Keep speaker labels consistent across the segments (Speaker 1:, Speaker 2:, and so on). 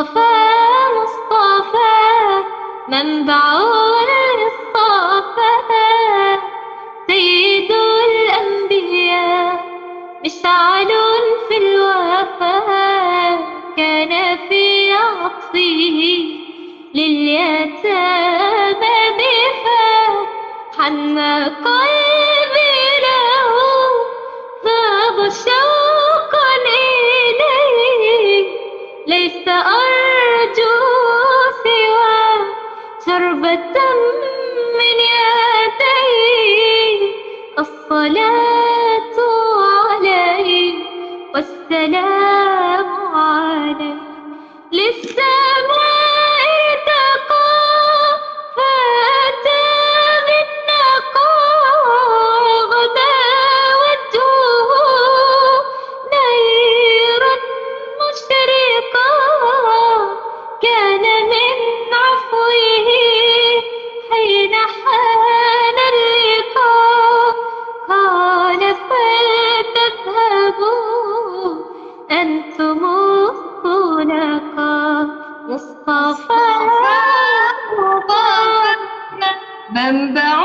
Speaker 1: مصطفى مصطفى منبع للصفا، سيد الأنبياء مشعل في الوفا، كان في عطفه لليتامى بها، حن قلبي له ذاب شوقا إليه، ليس أرجو سوى شربة من يديه، الصلاة عليه والسلام عليه، للسماء ارتقى فأتى بالنقى، غدا وجهه نيرا مشرقا، كان من عفوه حين حان اللقاء، قال فلتذهبوا أنتم الطلقاء، مصطفى
Speaker 2: منبع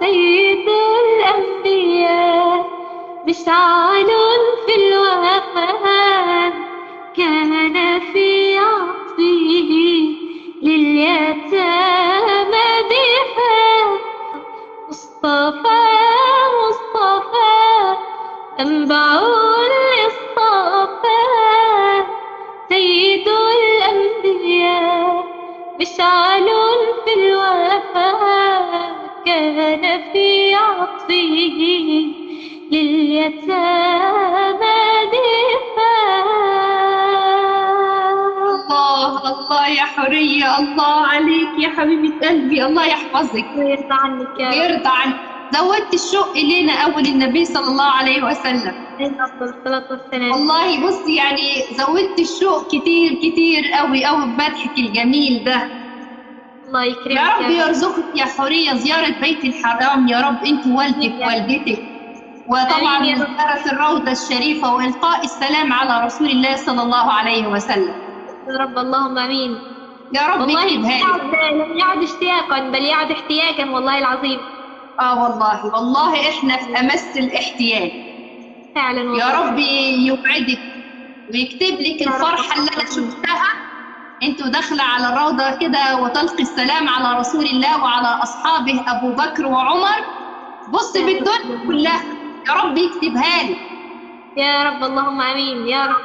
Speaker 1: سيد الأنبياء مشعل في الوفا، كان في عطفه لليتامى بها، مصطفى مصطفى منبع للصفا، سيد الأنبياء مشعل في الوفا، كان في عطفه لليتامى بها.
Speaker 2: الله يا حورية، الله عليك يا حبيبة قلبي، الله يحفظك
Speaker 1: ويرضى عنك يا رب.
Speaker 2: ويرضى عنك. زودت الشوق إلينا أول النبي صلى الله عليه وسلم.
Speaker 1: عليه أفضل الصلاة والسلام.
Speaker 2: والله بصي يعني زودت الشوق كتير كتير قوي قوي بمدحك الجميل ده.
Speaker 1: الله يكرمك
Speaker 2: يا رب يرزقك يا حورية زيارة بيت الحرام يا رب، انت ووالدك ووالدتك، وطبعا زيارة الروضة الشريفة وإلقاء السلام على رسول الله صلى الله عليه وسلم.
Speaker 1: يا رب اللهم امين.
Speaker 2: يا رب
Speaker 1: والله
Speaker 2: يكتبها لك.
Speaker 1: لم يعد اشتياقا بل يعد احتياجا والله العظيم.
Speaker 2: والله احنا في امس الاحتياج.
Speaker 1: فعلا والله.
Speaker 2: يا رب يوعدك ويكتب لك الفرحه اللي انا شفتها انت داخله على الروضه كده وتلقي السلام على رسول الله وعلى اصحابه ابو بكر وعمر. بص بالدنيا كلها يا رب يكتبها لك.
Speaker 1: يا رب اللهم امين يا رب.